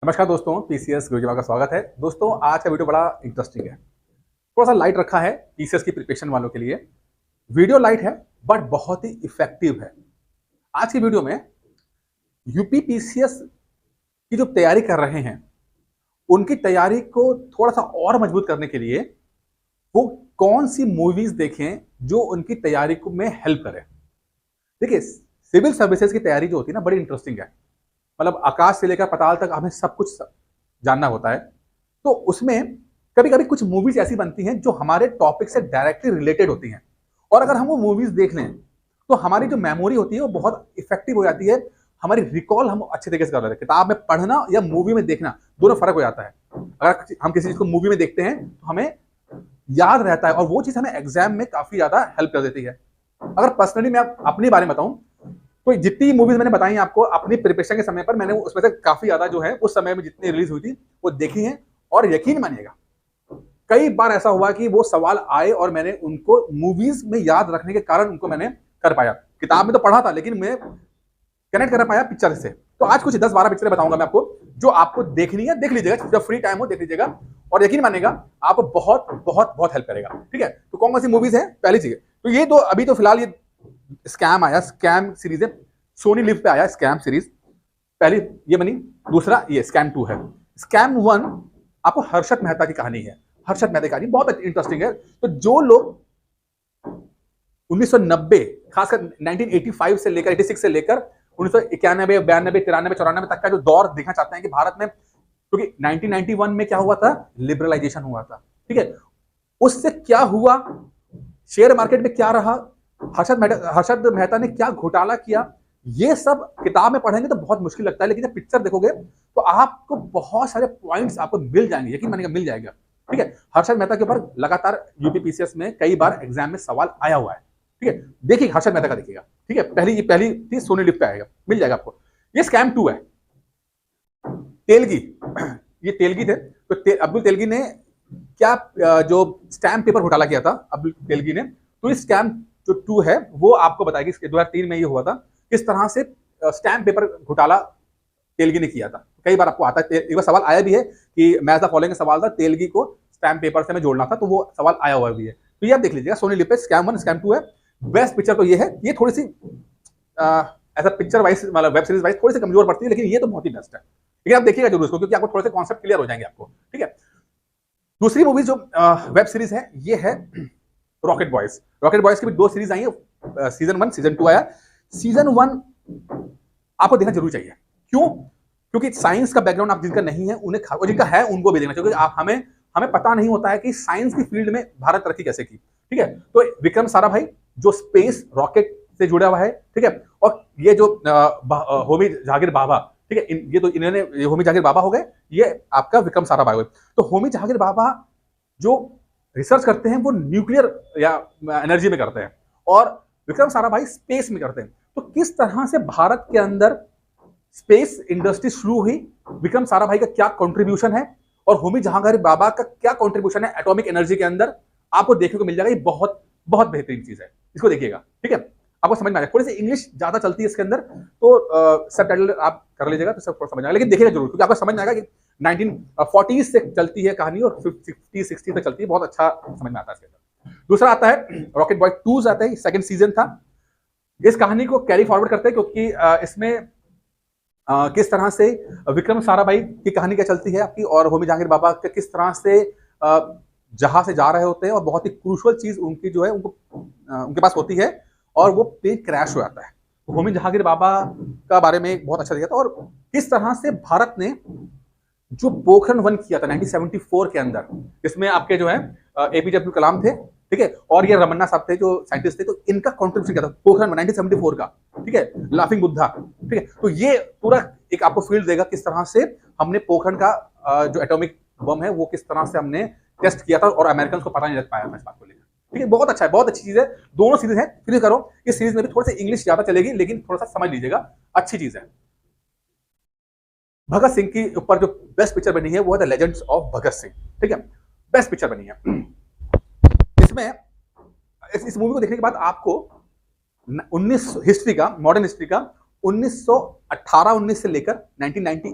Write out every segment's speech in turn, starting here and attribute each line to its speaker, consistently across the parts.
Speaker 1: नमस्कार दोस्तों, पीसीएस गुरुजी का स्वागत है। दोस्तों, आज का वीडियो बड़ा इंटरेस्टिंग है। थोड़ा सा लाइट रखा है पीसीएस की प्रिपरेशन वालों के लिए। वीडियो लाइट है बट बहुत ही इफेक्टिव है। आज की वीडियो में यूपी पीसीएस की जो तैयारी कर रहे हैं, उनकी तैयारी को थोड़ा सा और मजबूत करने के लिए वो कौन सी मूवीज देखें जो उनकी तैयारी को में हेल्प करे। देखिए, सिविल सर्विसेज की तैयारी जो होती है ना, बड़ी इंटरेस्टिंग है। मतलब आकाश से लेकर पाताल तक हमें सब कुछ जानना होता है। तो उसमें कभी कभी कुछ मूवीज ऐसी बनती हैं जो हमारे टॉपिक से डायरेक्टली रिलेटेड होती हैं, और अगर हम वो मूवीज देख लें तो हमारी जो मेमोरी होती है वो बहुत इफेक्टिव हो जाती है। हमारी रिकॉल हम अच्छे तरीके से कर लेते हैं। किताब में पढ़ना या मूवी में देखना, दोनों फर्क हो जाता है। अगर हम किसी चीज को मूवी में देखते हैं तो हमें याद रहता है और वो चीज हमें एग्जाम में काफी ज्यादा हेल्प कर देती है। अगर पर्सनली मैं अपने बारे में बताऊं तो जितनी मूवीज मैंने बताई हैं आपको अपनी प्रिपरेशन के समय पर, मैंने उसमें से काफी ज्यादा जो है उस समय में जितनी रिलीज हुई थी वो देखी है। और यकीन मानिएगा, कई बार ऐसा हुआ कि वो सवाल आए और मैंने उनको मूवीज में याद रखने के कारण उनको मैंने कर पाया। किताब में तो पढ़ा था लेकिन मैं कनेक्ट कर पाया पिक्चर से। तो आज कुछ 10-12 पिक्चरें बताऊंगा मैं आपको, जो आपको देखनी है, देख लीजिएगा जब फ्री टाइम हो, देख लीजिएगा और यकीन मानिएगा आपको बहुत बहुत बहुत हेल्प करेगा। ठीक है, तो कौन कौन सी मूवीज है? पहली चीज तो ये, तो अभी तो फिलहाल ये स्कैम आया, स्कैम सीरीज है, सोनी लिव पे आया स्कैम सीरीज। पहली ये बनी। दूसरा ये स्कैम 2 है। स्कैम 1 आपको हर्षद मेहता की कहानी है। हर्षद मेहता की कहानी बहुत इंटरेस्टिंग है। तो जो लोग 1990, खासकर 1985 से लेकर 86 से लेकर 1991, 92, 93, 94 तक का जो दौर देखना चाहते हैं कि भारत में, क्योंकि 1991 में क्या हुआ था, लिबरलाइजेशन हुआ था। ठीक है, उससे क्या हुआ, शेयर मार्केट में क्या रहा, हर्षद मेहता ने क्या घोटाला किया, ये सब किताब में पढ़ेंगे तो बहुत मुश्किल लगता है, लेकिन जब पिक्चर देखोगे तो आपको बहुत सारे पॉइंट्स आपको मिल जाएंगे, यकीन मानिएगा मिल जाएगा। ठीक है, हर्षद मेहता के ऊपर लगातार यूपी पीसीएस में कई बार एग्जाम में सवाल आया हुआ है। ठीक है, देखिए हर्षद मेहता का देखिएगा। ठीक है, पहली थी सोनी लिव पे आएगा, मिल जाएगा आपको। ये स्कैम 2 है। तेलगी, ये तेलगी थे। तो अब्दुल तेलगी ने क्या जो स्टैम्प पेपर घोटाला किया था अब्दुल तेलगी ने, तो इस स्कैम जो 2 है वो आपको बताएगी। 2003 में ये हुआ था, किस तरह से स्टैम्प पेपर घोटाला तेलगी ने किया था। कई बार आपको आता है, एक बार सवाल आया भी है कि मैच द फॉलोइंग का सवाल था, तेलगी को स्टैम्प पेपर से में जोड़ना था, तो वो सवाल आया हुआ भी है। तो ये आप देख लीजिएगा, सोनी लिव पे स्कैम 1 स्कैम 2 है। बेस्ट पिक्चर तो ये है। ये थोड़ी सी ऐसा पिक्चर वाइज, मतलब वेब सीरीज वाइज थोड़ी सी कमजोर पड़ती है, लेकिन ये तो बहुत ही बेस्ट है। लेकिन आप देखिएगा जरूर इसको, क्योंकि आपको थोड़े से कॉन्सेप्ट क्लियर हो जाएंगे आपको। ठीक है, दूसरी मूवी जो वेब सीरीज है ये है रॉकेट बॉयज। रॉकेट बॉयज की भी 2 सीरीज आई है, सीजन 1 सीजन 2 आया। सीजन 1 आपको देखना जरूर चाहिए। क्यों? क्योंकि साइंस का बैकग्राउंड आप जिनका नहीं है उन्हें, और जिनका है उनको भी देखना चाहिए। आप हमें पता नहीं होता है कि साइंस की फील्ड में भारत तरक्की कैसे की। ठीक है, तो विक्रम साराभाई जो स्पेस रॉकेट से जुड़ा हुआ है। ठीक है, और ये जो होमी जहांगीर बाबा, ठीक है, ये तो इन्होंने होमी जहांगीर बाबा हो गए, ये आपका विक्रम साराभाई हो गए। तो होमी जहांगीर बाबा जो रिसर्च करते हैं वो न्यूक्लियर या एनर्जी में करते हैं, और विक्रम साराभाई स्पेस में करते हैं। तो किस तरह से भारत के अंदर स्पेस इंडस्ट्री शुरू हुई, विक्रम साराभाई का क्या कंट्रीब्यूशन है, और होमी जहांगीर बाबा का क्या कंट्रीब्यूशन है एटॉमिक एनर्जी के अंदर, आपको देखने को मिल जाएगा। ये बहुत बहुत बेहतरीन चीज है, इसको देखिएगा। ठीक है, आपको समझ में आएगा। थोड़ी सी इंग्लिश ज्यादा चलती है इसके अंदर, तो सबटाइटल आप कर लीजिएगा तो सब समझ आएगा, लेकिन देखिएगा जरूर, क्योंकि आपको समझ में आएगा कि 1940 से चलती है कहानी और 50-60 तक चलती है। बहुत अच्छा समझ में आता है इसके अंदर। दूसरा आता है रॉकेट बॉय 2 आता है, सेकंड सीजन था। इस कहानी को कैरी फॉरवर्ड करते हैं, क्योंकि इसमें किस तरह से विक्रम साराभाई की कहानी क्या चलती है आपकी, और होमी जहांगीर बाबा के किस तरह से जहां से जा रहे होते हैं, और बहुत ही क्रूशल चीज उनकी जो है उनके पास होती है, और वो प्लेन क्रैश हो जाता है। तो होमी जहांगीर बाबा का बारे में बहुत अच्छा दिया था, और किस तरह से भारत ने जो पोखरण 1 किया था 1974 के अंदर, इसमें आपके जो है एपीजे अब्दुल कलाम थे। ठीक है, और ये रमन्ना साहब थे जो साइंटिस्ट थे, तो इनका कॉन्ट्रीब्यूशन किया था पोखरण 1974 का। ठीक है, लाफिंग बुद्धा। ठीक है, तो ये पूरा एक आपको फील्ड देगा किस तरह से हमने पोखरण का जो एटॉमिक बम है वो किस तरह से हमने टेस्ट किया था, और अमेरिकन को पता नहीं लग पाया था इस बात को लेकर। ठीक है, बहुत अच्छा है, बहुत अच्छी चीज है। दोनों सीरीज है, फिर करो। इस सीरीज में भी थोड़ा सा इंग्लिश ज्यादा चलेगी, लेकिन थोड़ा सा समझ लीजिएगा, अच्छी चीज है। भगत सिंह के ऊपर जो बेस्ट पिक्चर बनी है वो है the legends of Bhagat Singh. ठीक है, बेस्ट पिक्चर बनी है। इसमें इस मूवी को देखने के बाद आपको 19 हिस्ट्री का, मॉडर्न हिस्ट्री का 1918-19 से लेकर 1990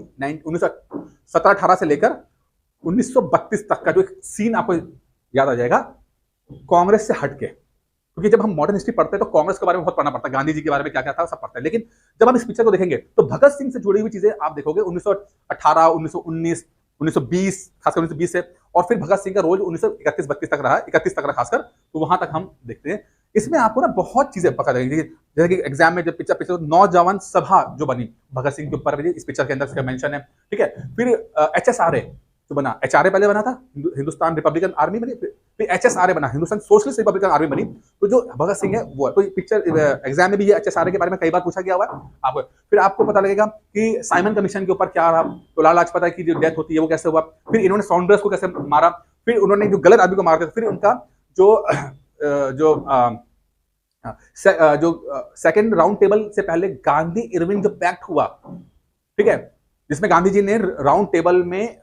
Speaker 1: 1718 से लेकर 1932 तक का जो एक सीन आपको याद आ जाएगा कांग्रेस से हटके, क्योंकि जब हम मॉडर्न हिस्ट्री पढ़ते हैं तो कांग्रेस के बारे में बहुत पढ़ना पड़ता है, गांधी जी के बारे में क्या क्या था सब पढ़ते हैं, लेकिन जब हम इस पिक्चर को देखेंगे तो भगत सिंह से जुड़ी हुई चीजें आप देखोगे 1918, 1919, 1920, खासकर 1920 से, और फिर भगत सिंह का रोल 1931-32 तक रहा, 31 तक रहा खासकर, तो वहां तक हम देखते हैं। इसमें आपको ना बहुत चीजें पता लगेगी, जैसे कि एग्जाम में जब पिक्चर नौजवान सभा जो बनी भगत सिंह के ऊपर इस पिक्चर के अंदर मेंशन है, ठीक है। फिर HSRA जो बना, HRA पहले बना था, हिंदुस्तान रिपब्लिकन आर्मी बनी, फिर HSRA बना, हिंदुस्तान सोशलिस्ट रिपब्लिकन आर्मी बनी, तो जो भगत सिंह है वो है। तो पिक्चर एग्जाम में भी ये HSRA के बारे में कई बार पूछा गया हुआ है आपको। फिर आपको पता लगेगा कि साइमन कमीशन के ऊपर क्या रहा, तो लाला लाजपत राय की जो डेथ होती है वो कैसे हुआ, फिर इन्होंने सॉन्डर्स को कैसे मारा, फिर उन्होंने जो गलत आदमी को मार दिया, फिर उनका जो सेकेंड राउंड टेबल से पहले गांधी इरविन जो पैक्ट हुआ, ठीक है, जिसमें गांधी जी ने राउंड टेबल में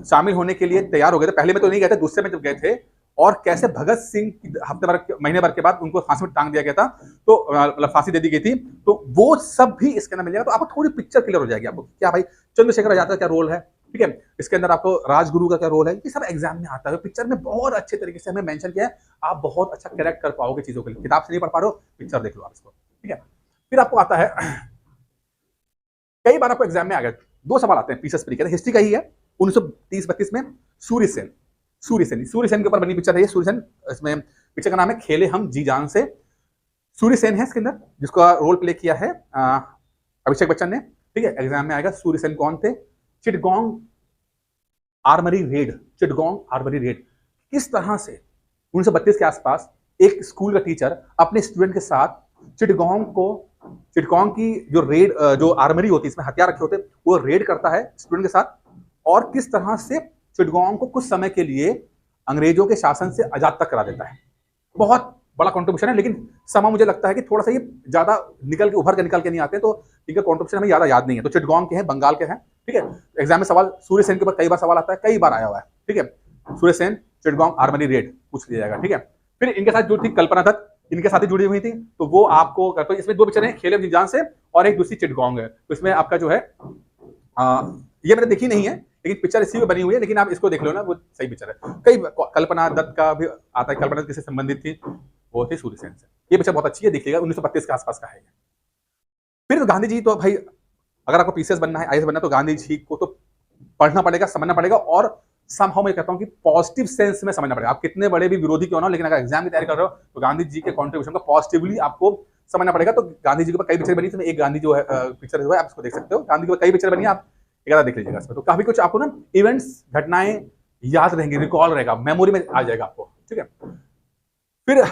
Speaker 1: शामिल होने के लिए तैयार हो गए थे, पहले में तो नहीं गए थे, दूसरे में जब गए थे, और कैसे भगत सिंह हफ्ते भर महीने भर के बाद उनको फांसी में टांग दिया गया था, तो मतलब फांसी दे दी गई थी, तो वो सब भी इसके अंदर मिल जाएगा। तो आपको थोड़ी पिक्चर क्लियर हो जाएगी आपको क्या भाई चंद्रशेखर आजाद का क्या रोल है, ठीक है, इसके अंदर आपको राजगुरु का क्या रोल है, ये सब एग्जाम में आता है। पिक्चर में बहुत अच्छे तरीके से हमें मेंशन किया है, आप बहुत अच्छा करेक्ट कर पाओगे चीजों के लिए। किताब से नहीं पढ़ पा रहे हो, पिक्चर देख लो आप इसको, ठीक है। फिर आपको आता है, कई बार आपको एग्जाम में आ गए 2 सवाल आते हैं पीसेस तरीके, हिस्ट्री का ही है। 1930-32 में सूर्यसेन के ऊपर बनी पिक्चर है ये। सूर्यसेन, इसमें पिक्चर का नाम है खेले हम जी जान से। सूर्यसेन है इसके अंदर, जिसका रोल प्ले किया है अभिषेक बच्चन ने, ठीक है। एग्जाम में आएगा सूर्यसेन कौन थे। चिटगोंग आर्मरी रेड, किस तरह से 1932 के आसपास एक स्कूल का टीचर अपने स्टूडेंट के साथ चिटगोंग की जो रेड, जो आर्मरी होती है, इसमें हथियार रखे होते, वो रेड करता है स्टूडेंट के साथ, और किस तरह से चिटगोंग को कुछ समय के लिए अंग्रेजों के शासन से आजाद तक करा देता है। बहुत बड़ा कॉन्ट्रीब्यूशन है, लेकिन समा मुझे लगता है कि थोड़ा सा ये ज्यादा उभर के नहीं आते, तो इनका कॉन्ट्रीब्यूशन हमें ज्यादा याद नहीं है। तो चिटगोंग के हैं, बंगाल के हैं, ठीक है। एग्जाम में सवाल सूर्यसेन के ऊपर कई बार सवाल आता है, कई बार आया हुआ है, ठीक है। सूर्यसेन चिटगोंग आर्मरी रेड पूछ लिया जाएगा, ठीक है। फिर इनके साथ जो थी कल्पना दत्त, इनके साथ ही जुड़ी हुई थी, तो वो आपको, तो इसमें 2 पिक्चर हैं, खेले हम जी जान से और एक दूसरी चिटगोंग है। तो इसमें आपका जो है ये मैंने देखी नहीं है, लेकिन पिक्चर इसी में बनी हुई है, लेकिन आप इसको देख लो ना, वो सही पिक्चर है। कई कल्पना दत्त का भी आता है, कल्पना दत्त किससे संबंधित थी, वो थी सूर्यसेन से। ये पिक्चर बहुत अच्छी है, देखिएगा, 1932 के आसपास का है। फिर तो गांधी जी, तो भाई अगर आपको पीसीएस बनना है, आईएएस बनना है, तो गांधी जी को तो पढ़ना पड़ेगा, समझना पड़ेगा, और समहाउ मैं कहता हूं कि पॉजिटिव सेंस में समझना पड़ेगा। आप कितने बड़े भी विरोधी क्यों ना हो, लेकिन अगर एग्जाम की तैयारी कर रहे हो तो गांधी जी के कॉन्ट्रीब्यूशन को पॉजिटिवली आपको समझना पड़ेगा। तो गांधी जी के ऊपर कई पिक्चर बनी, इसमें एक गांधी जो है पिक्चर है आप इसको देख सकते हो। गांधी के ऊपर कई पिक्चर बनी, आप एक देख लीजिएगा इसमें, तो काफी कुछ आपको ना इवेंट्स, घटनाएं याद रहेंगी, रिकॉल रहेगा, मेमोरी में आ जाएगा आपको, ठीक है। फिर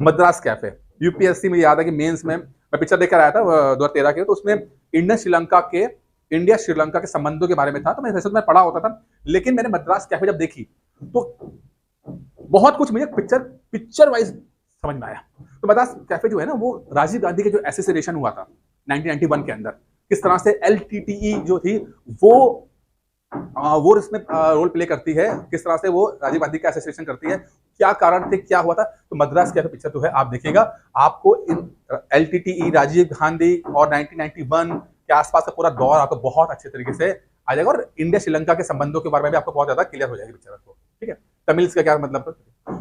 Speaker 1: मद्रास कैफे, यूपीएससी में याद है कि मेंस में मैं पिक्चर देखकर आया था 2013 के, तो उसमें इंडिया श्रीलंका के संबंधों के बारे में था, तो मैं वैसे तो मैं पढ़ा होता था, लेकिन मैंने मद्रास कैफे जब देखी तो बहुत कुछ मुझे पिक्चर वाइज समझ में आया। तो मद्रास कैफे जो है ना, वो राजीव गांधी के जो एसेसिनेशन हुआ था 1991 के अंदर, किस तरह से LTTE जो थी वो इसमें रोल प्ले करती है, किस तरह से वो राजीव गांधी का एसेसिनेशन करती है, क्या कारण थे, क्या हुआ था। तो मद्रास कैफे पिक्चर जो है आप देखिएगा, आपको इन LTTE, राजीव गांधी और 1991 के आसपास का पूरा दौर आपको बहुत अच्छे तरीके से आ जाएगा, और इंडिया श्रीलंका के संबंधों के बारे में भी आपको बहुत ज्यादा क्लियर हो जाएगी पिक्चर को, ठीक है। तमिल्स का क्या मतलब।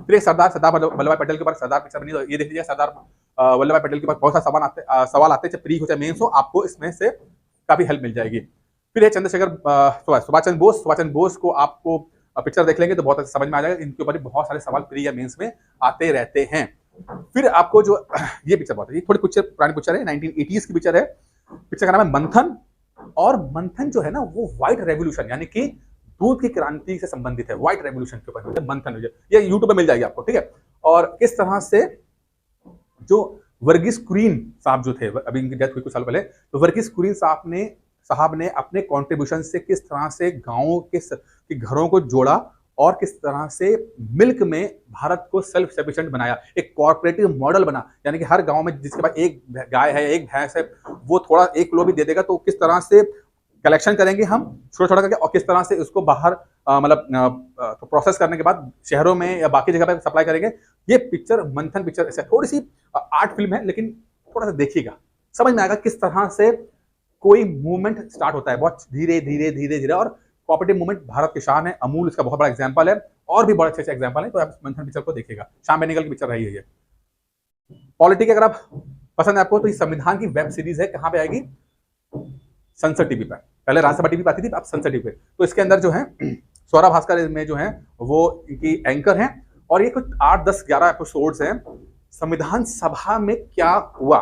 Speaker 1: फिर सरदार वल्लभ भाई पटेल के ऊपर सरदार पिक्चर बनी, तो ये देख लीजिए, सरदार वल्लभ भाई पटेल के ऊपर बहुत सारे सवाल आते हैं, चाहे प्री हो चाहे मेंस हो, आपको इसमें से काफी हेल्प मिल जाएगी। फिर है चंद्रशेखर सुभाष चंद्र बोस को आपको पिक्चर देख लेंगे तो बहुत अच्छा समझ में आ जाएगा, इनके ऊपर बहुत सारे सवाल प्री या मेंस में आते रहते हैं। फिर आपको जो ये पिक्चर बहुत है, थोड़ी पिक्चर पुरानी पिक्चर है, 1980s की पिक्चर है, पिक्चर का नाम है मंथन। और मंथन जो है ना, वो व्हाइट रेवोल्यूशन यानी कि दूध की क्रांति से संबंधित है, व्हाइट रेवोल्यूशन के ऊपर मंथन, ये यूट्यूब पे मिल जाएगी आपको, ठीक है। और किस तरह से जो वर्गीस कुरियन साहब जो थे, अभी इनकी डेथ हुई कुछ साल पहले, तो वर्गीस कुरियन साहब ने अपने कंट्रीब्यूशन से किस तरह से गांवों के घरों को जोड़ा, और किस तरह से मिल्क में भारत को सेल्फ सफिशिएंट बनाया, एक कॉर्पोरेटिव मॉडल बना, यानी कि हर गांव में जिसके पास एक गाय है, एक भैंस है, वो थोड़ा 1 किलो भी दे देगा, तो किस तरह से कलेक्शन करेंगे हम छोटा करके, और किस तरह से उसको बाहर मतलब प्रोसेस करने के बाद शहरों में या बाकी जगह पे सप्लाई करेंगे। ये पिक्चर मंथन पिक्चर ऐसे थोड़ी सी आर्ट फिल्म है, लेकिन थोड़ा सा देखिएगा, समझ में आएगा किस तरह से कोई मूवमेंट स्टार्ट होता है बहुत धीरे धीरे धीरे धीरे, और कोऑपरेटिव मूवमेंट भारत की शान है, अमूल इसका बहुत बड़ा एग्जांपल है, और भी बड़े अच्छे अच्छे एग्जांपल है। तो आप मंथन पिक्चर को देखिएगा, श्याम बेनेगल की पिक्चर रही है ये। पॉलिटिक्स अगर आप पसंद है आपको तो ये संविधान की वेब सीरीज है, कहां पे आएगी? संसद टीवी पर, पहले राज्यसभा टीवी पर आती थी, अब संसद टीवी पे। तो इसके अंदर जो है सौरभ भास्कर में जो है वो इनकी एंकर हैं, और ये कुछ 8, 10, 11 एपिसोड्स हैं संविधान सभा में क्या हुआ।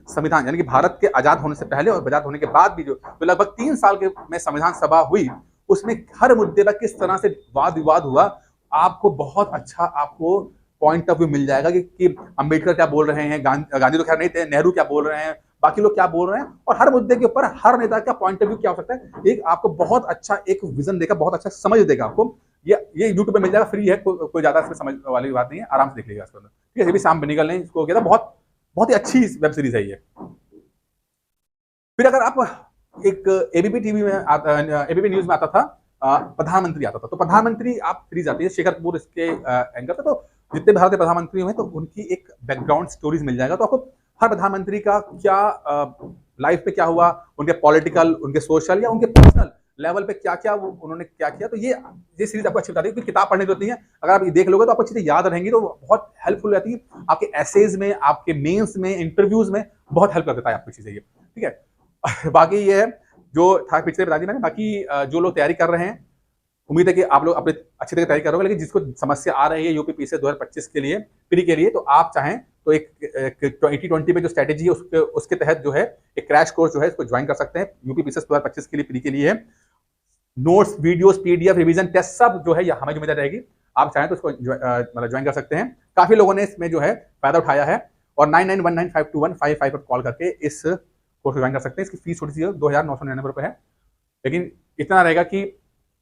Speaker 1: संविधान यानी कि भारत के आजाद होने से पहले और आजाद होने के बाद भी जो लगभग 3 साल के में संविधान सभा हुई, उसमें हर मुद्दे पर किस तरह से वाद विवाद हुआ, आपको बहुत अच्छा आपको पॉइंट ऑफ व्यू मिल जाएगा कि अंबेडकर क्या बोल रहे हैं, गांधी तो खैर नहीं थे, नेहरू क्या बोल रहे हैं, बाकी लोग क्या बोल रहे हैं, और हर मुद्दे के ऊपर हर नेता का पॉइंट ऑफ व्यू क्या हो सकता है। एक आपको बहुत अच्छा एक विजन देगा, बहुत अच्छा समझ देगा आपको। ये यूट्यूब पे मिल जाएगा, फ्री है, कोई ज्यादा इसमें समझ वाली बात नहीं है, आराम से देख लीजिएगा इसके अंदर। ठीक है, ये भी श्याम बेनेगल ने इसको किया था, बहुत बहुत ही अच्छी वेब सीरीज है ये। फिर अगर आप एक एबीपी टीवी में एबीपी न्यूज में आता था, प्रधानमंत्री आता था, तो प्रधानमंत्री आप सीरीज आती है, शेखर कपूर इसके एंकर थे। तो जितने भारत के प्रधानमंत्री हुए तो उनकी एक बैकग्राउंड स्टोरीज मिल जाएगा, तो आपको हर प्रधानमंत्री का क्या लाइफ पे क्या हुआ, उनके पॉलिटिकल, उनके सोशल या उनके पर्सनल लेवल पे क्या क्या उन्होंने क्या किया। तो ये सीरीज आपको अच्छी बताती है, क्योंकि किताब पढ़ने की होती है, अगर आप ये देख लोगे तो आपको चीजें याद रहेंगी, तो बहुत हेल्पफुल रहती है आपके एसेज में, आपके मेंस में, इंटरव्यूज में बहुत हेल्प कर देता है आपको चीजें ये। ठीक है, बाकी ये है जो था पिछले बता दी मैंने। बाकी जो लोग तैयारी कर रहे हैं, उम्मीद है कि आप लोग अपने अच्छी तरह तैयारी करोगे, लेकिन जिसको समस्या आ रही है यूपीपीएससी 2025 के लिए प्री के लिए, तो आप चाहें तो एक 80-20 पे जो स्ट्रेटेजी है उसके तहत जो है एक क्रैश कोर्स जो है इसको ज्वाइन कर सकते हैं। यूपीपीएससी 2025 के लिए प्री के लिए है, notes, videos, PDF, revision test सब जो है ये हमें जिम्मेदारी रहेगी। आप चाहें तो इसको मतलब ज्वाइन कर सकते हैं। काफी लोगों ने इसमें जो है फायदा उठाया है, और 9919521555 पर कॉल करके इस कोर्स को ज्वाइन कर सकते हैं। इसकी फीस थोड़ी सी 2,999 रुपए है, लेकिन इतना रहेगा कि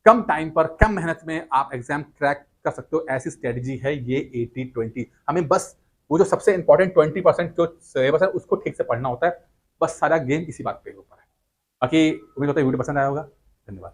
Speaker 1: कम टाइम पर कम मेहनत में आप एग्जाम क्रैक कर सकते हो। ऐसी स्ट्रेटजी है ये 80-20। हमें बस वो जो सबसे इंपॉर्टेंट 20% जो सिलेबस है उसको ठीक से पढ़ना होता है, बस सारा गेम इसी बात पे ऊपर है। बाकी उम्मीद होता है वीडियो पसंद आया होगा। धन्यवाद।